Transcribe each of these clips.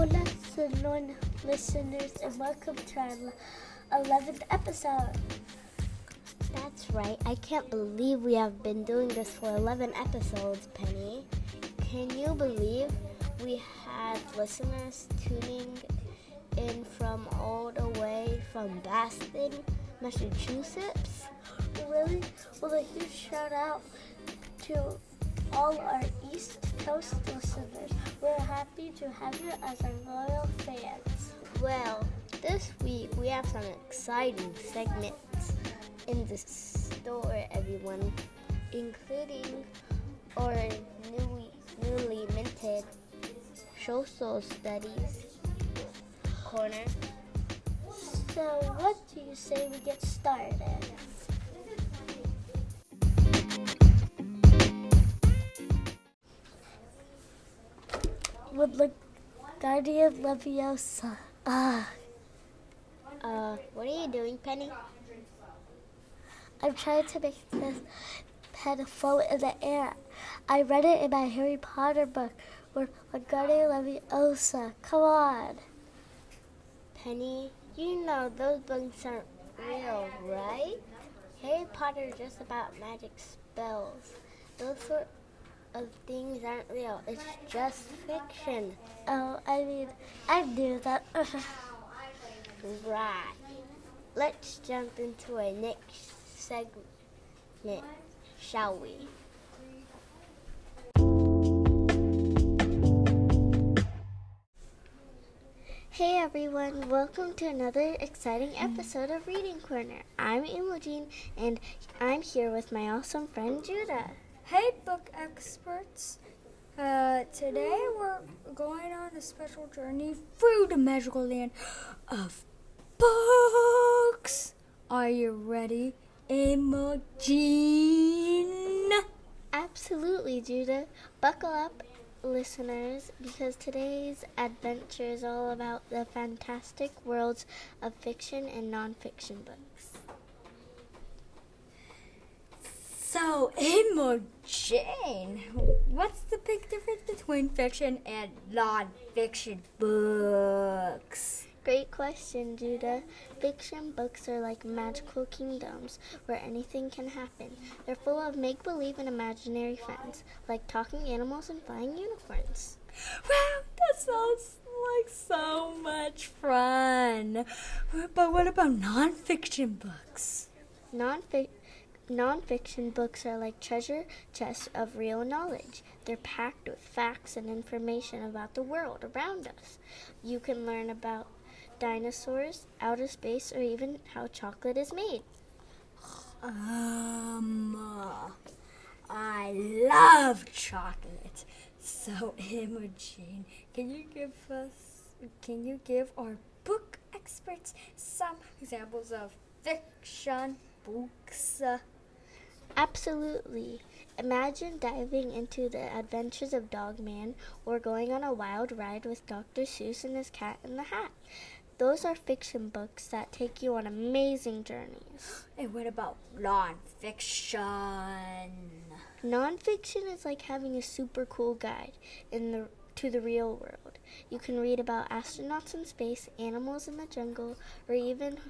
Hola, Salon listeners, and welcome to our 11th episode. That's right, I can't believe we have been doing this for 11 episodes, Penny. Can you believe we had listeners tuning in from all the way from Boston, Massachusetts? Really? Well, a huge shout out to all our East Coast listeners. We're happy to have you as our loyal fans. Well, this week we have some exciting segments in the store, everyone, including our newly minted social studies corner. So what do you say we get started? With LaGuardia Leviosa. What are you doing, Penny? I'm trying to make this pen float in the air. I read it in my Harry Potter book with LaGuardia Leviosa. Come on. Penny, you know those books aren't real, right? Harry Potter is just about magic spells. Those sort of things aren't real. It's just fiction. Oh, I knew that. Right. Let's jump into our next segment, shall we? Hey everyone, welcome to another exciting episode of Reading Corner. I'm Imogen, and I'm here with my awesome friend Judah. Hey, book experts. Today we're going on a special journey through the magical land of books. Are you ready, Imogen? Absolutely, Judah. Buckle up, listeners, because today's adventure is all about the fantastic worlds of fiction and non-fiction books. So, Imogen, what's the big difference between fiction and non-fiction books? Great question, Judah. Fiction books are like magical kingdoms where anything can happen. They're full of make-believe and imaginary friends, like talking animals and flying unicorns. Wow, that sounds like so much fun. But what about non-fiction books? Non-fiction books are like treasure chests of real knowledge. They're packed with facts and information about the world around us. You can learn about dinosaurs, outer space, or even how chocolate is made. I love chocolate. So, Imogen, can you give our book experts some examples of fiction books? Absolutely. Imagine diving into the adventures of Dogman or going on a wild ride with Dr. Seuss and his Cat in the Hat. Those are fiction books that take you on amazing journeys. And what about non-fiction? Non-fiction is like having a super cool guide to the real world. You can read about astronauts in space, animals in the jungle, or even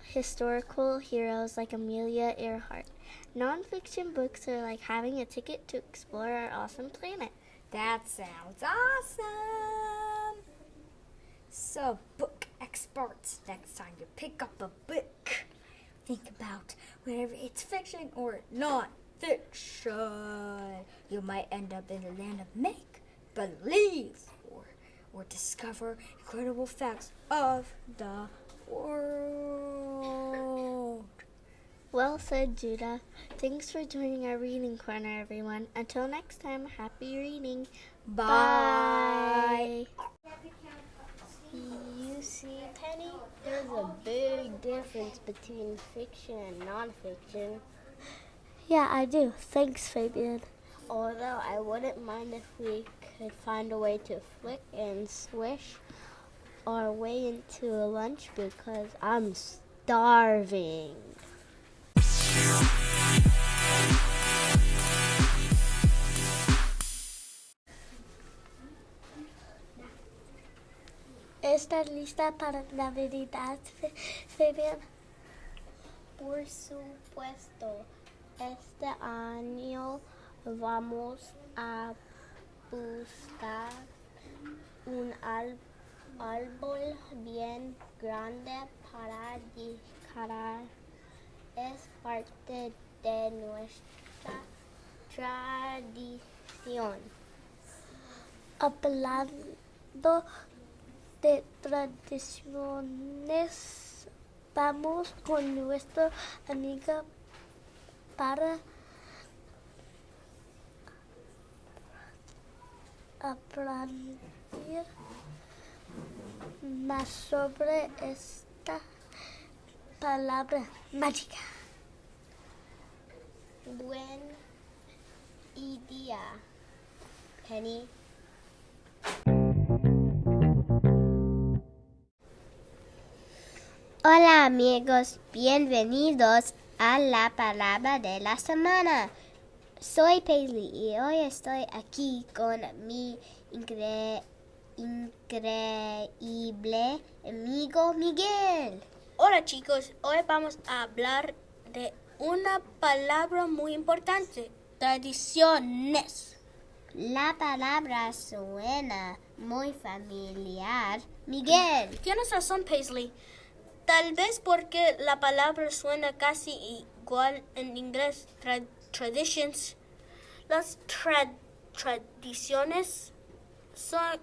historical heroes like Amelia Earhart. Non-fiction books are like having a ticket to explore our awesome planet. That sounds awesome! So, book experts, next time you pick up a book, think about whether it's fiction or non-fiction. You might end up in the land of make-believe or discover incredible facts of the world. Well said, Judah. Thanks for joining our reading corner, everyone. Until next time, happy reading. Bye. You see, Penny, there's a big difference between fiction and non-fiction. Yeah, I do. Thanks, Fabian. Although I wouldn't mind if we could find a way to flick and swish our way into a lunch because I'm starving. ¿Estás lista para Navidad, Fabián? Por supuesto. Este año vamos a buscar un árbol bien grande para decorar. Es parte de nuestra tradición. Hablando de tradiciones, vamos con nuestra amiga para aprender más sobre esta palabra mágica. Buen día, Penny. Hola amigos, bienvenidos a la palabra de la semana. Soy Paisley y hoy estoy aquí con mi increíble amigo Miguel. Hola chicos, hoy vamos a hablar de una palabra muy importante, tradiciones. La palabra suena muy familiar. Miguel. Tienes razón, Paisley. Tal vez porque la palabra suena casi igual en inglés, traditions. Las tradiciones son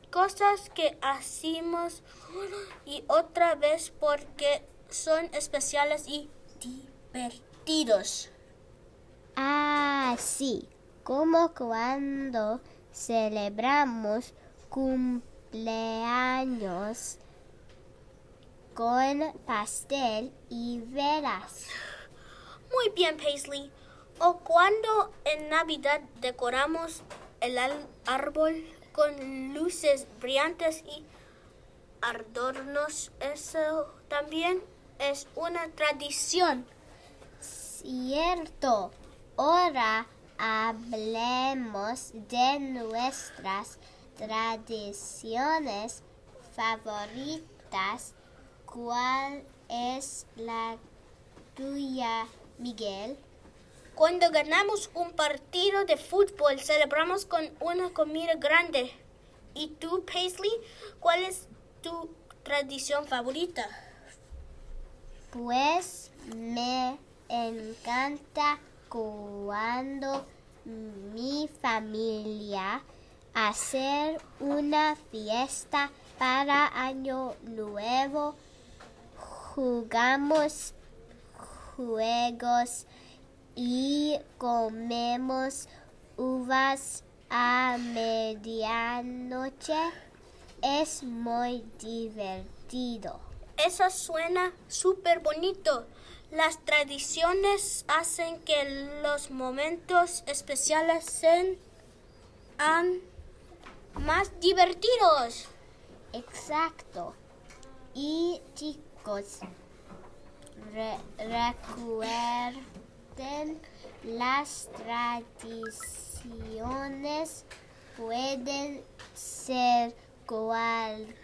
cosas que hacemos una y otra vez porque son especiales y divertidos. Ah, sí, como cuando celebramos cumpleaños con pastel y velas. Muy bien, Paisley. O cuando en Navidad decoramos el árbol con luces brillantes y adornos, eso también es una tradición. Cierto. Ahora hablemos de nuestras tradiciones favoritas. ¿Cuál es la tuya, Miguel? Cuando ganamos un partido de fútbol, celebramos con una comida grande. ¿Y tú, Paisley, cuál es tu tradición favorita? Pues me encanta cuando mi familia hace una fiesta para Año Nuevo. Jugamos juegos y comemos uvas a medianoche. Es muy divertido. Eso suena súper bonito. Las tradiciones hacen que los momentos especiales sean más divertidos. Exacto. Y chicos, recuerden, las tradiciones pueden ser cualquier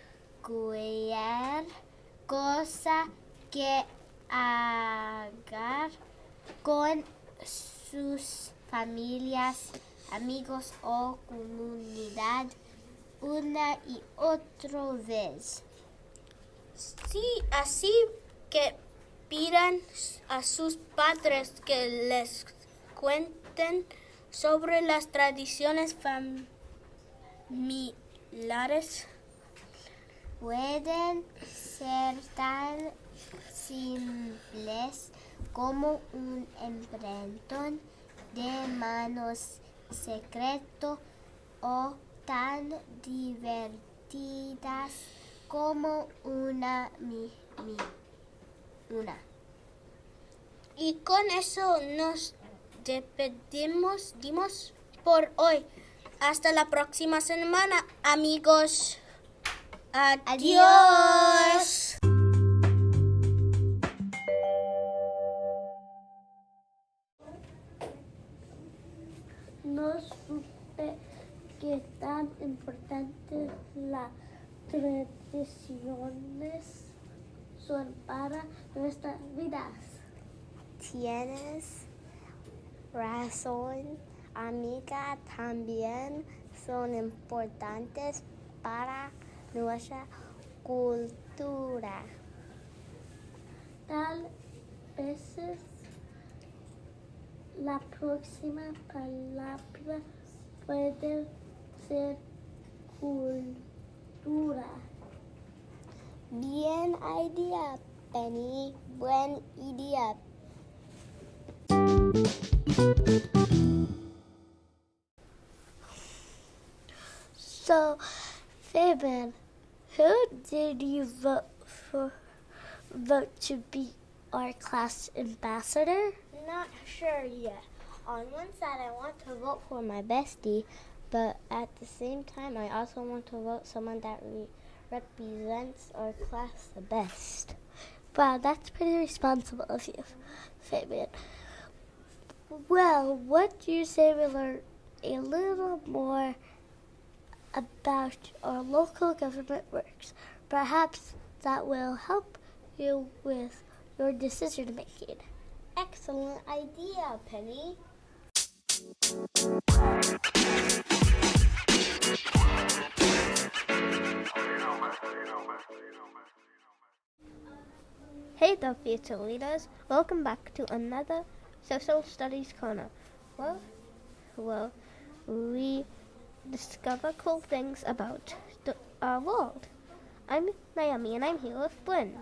cosa que hagan con sus familias, amigos o comunidad una y otra vez. Sí, así que pidan a sus padres que les cuenten sobre las tradiciones familiares. Pueden ser tan simples como un emprendón de manos secreto o tan divertidas como una. Y con eso nos despedimos por hoy. Hasta la próxima semana, amigos. Adiós. No supe que tan importante la tradiciones son para nuestras vidas? Tienes razón, amiga, también son importantes para nuestra cultura. Tal vez la próxima palabra puede ser cultura. Bien idea, Penny. Buen idea. So, Fabian, who did you vote to be our class ambassador? Not sure yet. On one side, I want to vote for my bestie, but at the same time, I also want to vote someone that represents our class the best. Wow, that's pretty responsible of you, Fabian. Well, what do you say we learn a little more about our local government works? Perhaps that will help you with your decision making. Excellent idea, Penny. Hey there, future leaders. Welcome back to another Social Studies Corner. Well, we discover cool things about our world. I'm Naomi, and I'm here with Bryn.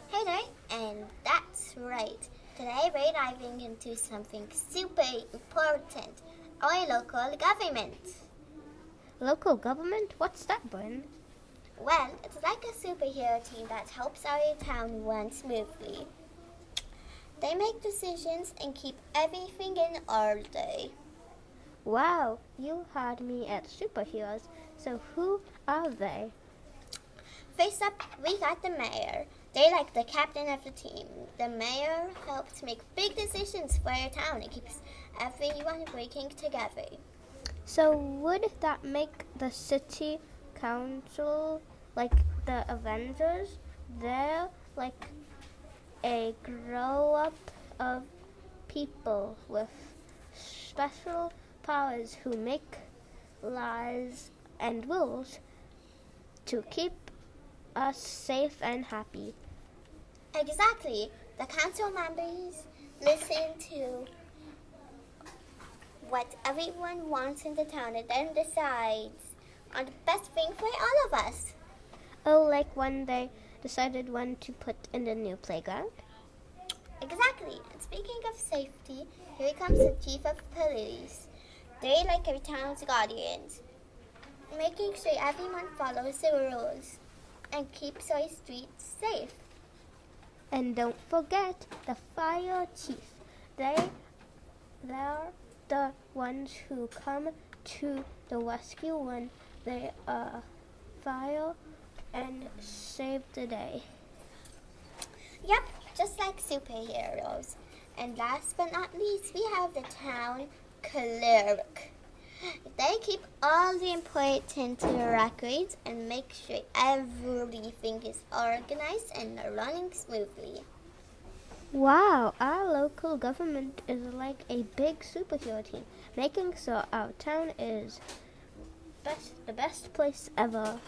Hey there, and that's right. Today we're diving into something super important, our local government. Local government? What's that, Bryn? Well, it's like a superhero team that helps our town run smoothly. They make decisions and keep everything in order. Wow, you had me at superheroes. So who are they? First up, we got the mayor. They're like the captain of the team. The mayor helps make big decisions for our town and keeps everyone working together. So would that make the city council like the Avengers? They're like a grow-up of people with special powers who make laws and rules to keep us safe and happy. Exactly. The council members listen to what everyone wants in the town and then decides on the best thing for all of us. Oh, like when they decided when to put in the new playground? Exactly. And speaking of safety, here comes the chief of police. They're like our town's guardians, making sure everyone follows the rules and keeps our streets safe. And don't forget the fire chief. They're the ones who come to the rescue when they are fire and save the day. Yep, just like superheroes. And last but not least, we have the town clerk. They keep all the important records and make sure everything is organized and running smoothly. Wow, our local government is like a big superhero team, making sure our town is the best place ever.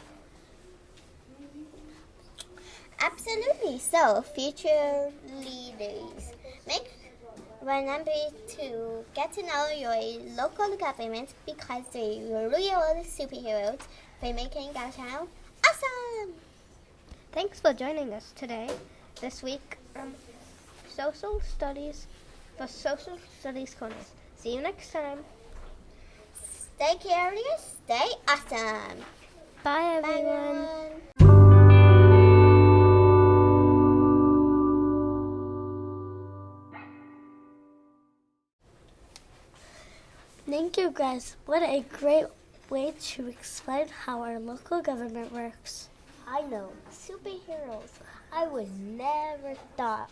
Absolutely. So, future leaders, remember to get to know your local government because they're real superheroes for making our town awesome. Thanks for joining us today, this week, Social Studies Corners. See you next time. Stay curious, stay awesome. Bye, Bye, everyone. everyone. Thank you guys. What a great way to explain how our local government works. I know, superheroes. I would never thought.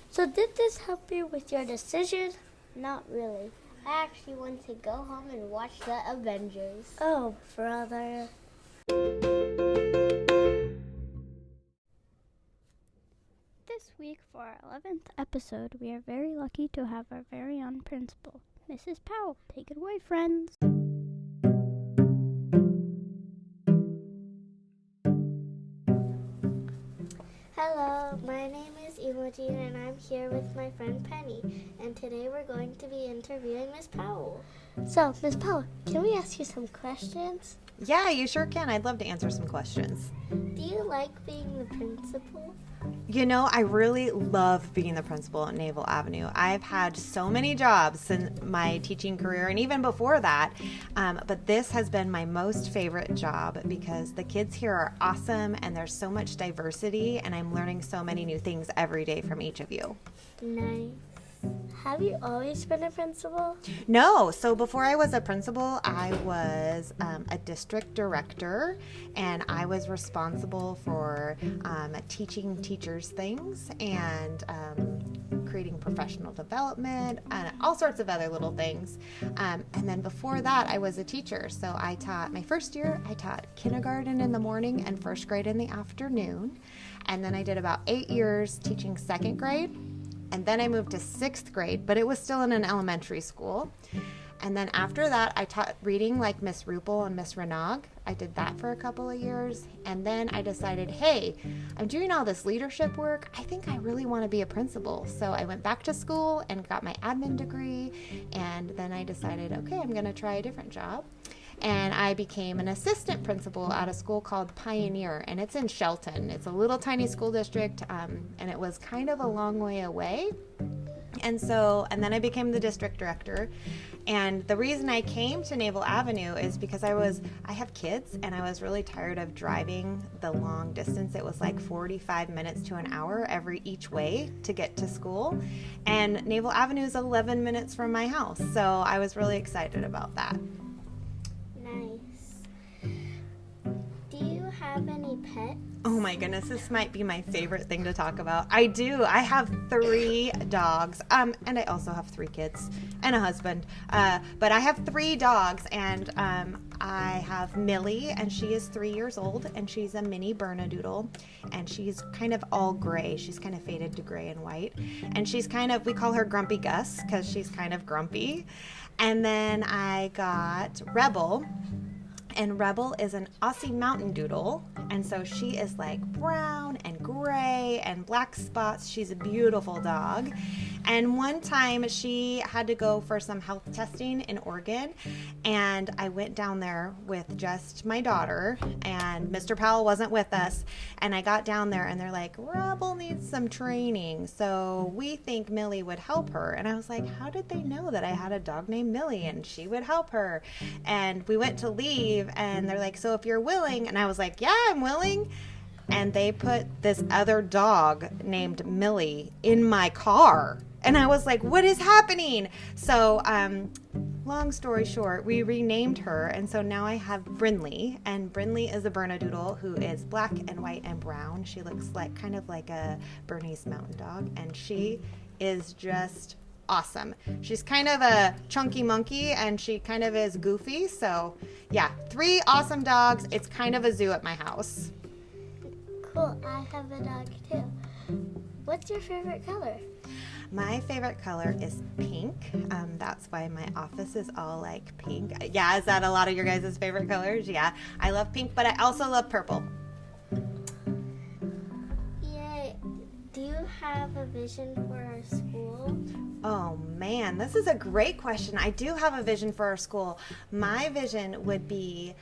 So did this help you with your decision? Not really. I actually want to go home and watch the Avengers. Oh, brother. This week for our 11th episode, we are very lucky to have our very own principal, Mrs. Powell. Take it away, friends. Hello, my name is Imogen and I'm here with my friend Penny, and today we're going to be interviewing Miss Powell. So, Miss Powell, can we ask you some questions? Yeah, you sure can. I'd love to answer some questions. Do you like being the principal? You know, I really love being the principal at Naval Avenue. I've had so many jobs in my teaching career and even before that, but this has been my most favorite job because the kids here are awesome and there's so much diversity and I'm learning so many new things every day from each of you. Nice. Have you always been a principal? No. So before I was a principal, I was a district director, and I was responsible for teaching teachers things and creating professional development and all sorts of other little things. And then before that, I was a teacher. So I taught, my first year, I taught kindergarten in the morning and first grade in the afternoon. And then I did about 8 years teaching second grade. And then I moved to 6th grade, but it was still in an elementary school. And then after that, I taught reading like Miss Rupel and Miss Renog. I did that for a couple of years. And then I decided, hey, I'm doing all this leadership work. I think I really want to be a principal. So I went back to school and got my admin degree. And then I decided, okay, I'm going to try a different job. And I became an assistant principal at a school called Pioneer, and it's in Shelton. It's a little tiny school district, and it was kind of a long way away. And then I became the district director. And the reason I came to Naval Avenue is because I have kids, and I was really tired of driving the long distance. It was like 45 minutes to an hour each way to get to school. And Naval Avenue is 11 minutes from my house, so I was really excited about that. Nice. Do you have any pets? Oh my goodness, this might be my favorite thing to talk about. I do. I have 3 dogs, and I also have 3 kids and a husband. But I have 3 dogs, and I have Millie, and she is 3 years old, and she's a mini Bernedoodle, and she's kind of all gray. She's kind of faded to gray and white, and she's we call her Grumpy Gus because she's kind of grumpy. And then I got Rebel. And Rebel is an Aussie Mountain Doodle, and so she is like brown and gray and black spots. She's a beautiful dog. And one time she had to go for some health testing in Oregon, and I went down there with just my daughter, and Mr. Powell wasn't with us. And I got down there, and they're like, Rebel needs some training, so we think Millie would help her. And I was like, how did they know that I had a dog named Millie and she would help her? And we went to leave, and they're like, so if you're willing, and I was like, yeah, I'm willing. And they put this other dog named Millie in my car. And I was like, what is happening? So, long story short, we renamed her. And so now I have Brinley. And Brinley is a Bernedoodle who is black and white and brown. She looks kind of like a Bernese Mountain Dog. And she is just awesome. She's kind of a chunky monkey, and she kind of is goofy. So yeah, 3 awesome dogs. It's kind of a zoo at my house. Cool. I have a dog too. What's your favorite color? My favorite color is pink. That's why my office is all like pink. Yeah, is that a lot of your guys' favorite colors? Yeah, I love pink, but I also love purple. Yay. Do you have a vision for our school? Oh man, this is a great question. I do have a vision for our school. My vision would be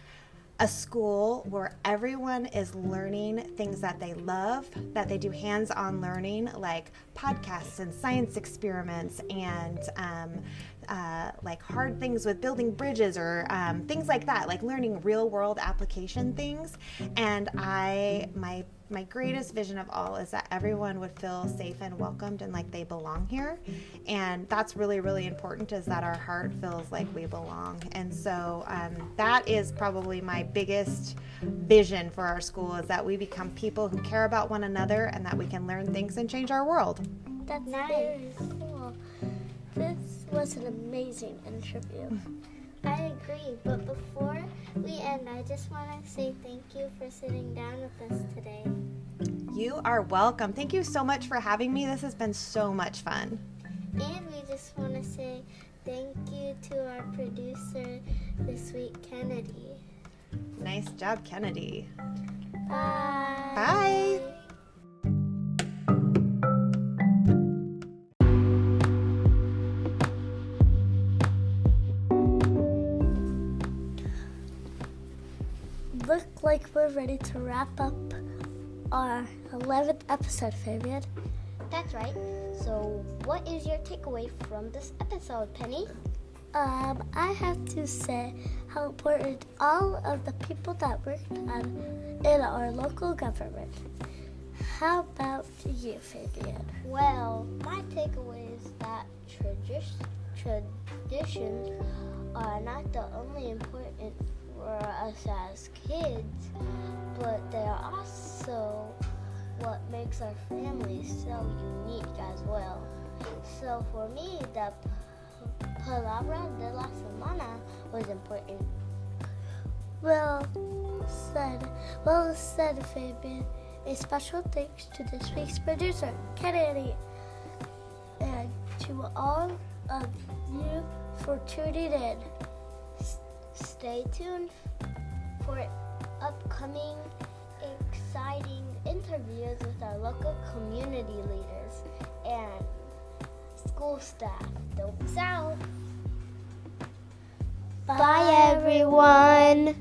a school where everyone is learning things that they love, that they do hands-on learning, like podcasts and science experiments and like hard things with building bridges or things like that, like learning real-world application things. And my greatest vision of all is that everyone would feel safe and welcomed and like they belong here. And that's really, really important, is that our heart feels like we belong. And so that is probably my biggest vision for our school, is that we become people who care about one another and that we can learn things and change our world. That's very cool. This was an amazing interview. I agree, but before we end, I just want to say thank you for sitting down with us today. You are welcome. Thank you so much for having me. This has been so much fun. And we just want to say thank you to our producer this week, Kennedy. Nice job, Kennedy. Bye. Bye. Look like we're ready to wrap up our 11th episode, Fabian. That's right. So, what is your takeaway from this episode, Penny? I have to say how important all of the people that worked in our local government. How about you, Fabian? Well, my takeaway is that traditions are not the only important for us as kids, but they are also what makes our family so unique as well. So for me, the Palabra de la Semana was important. Well said, Fabian. A special thanks to this week's producer, Kennedy, and to all of you for tuning in. Stay tuned for upcoming exciting interviews with our local community leaders and school staff. Don't miss out. Bye everyone.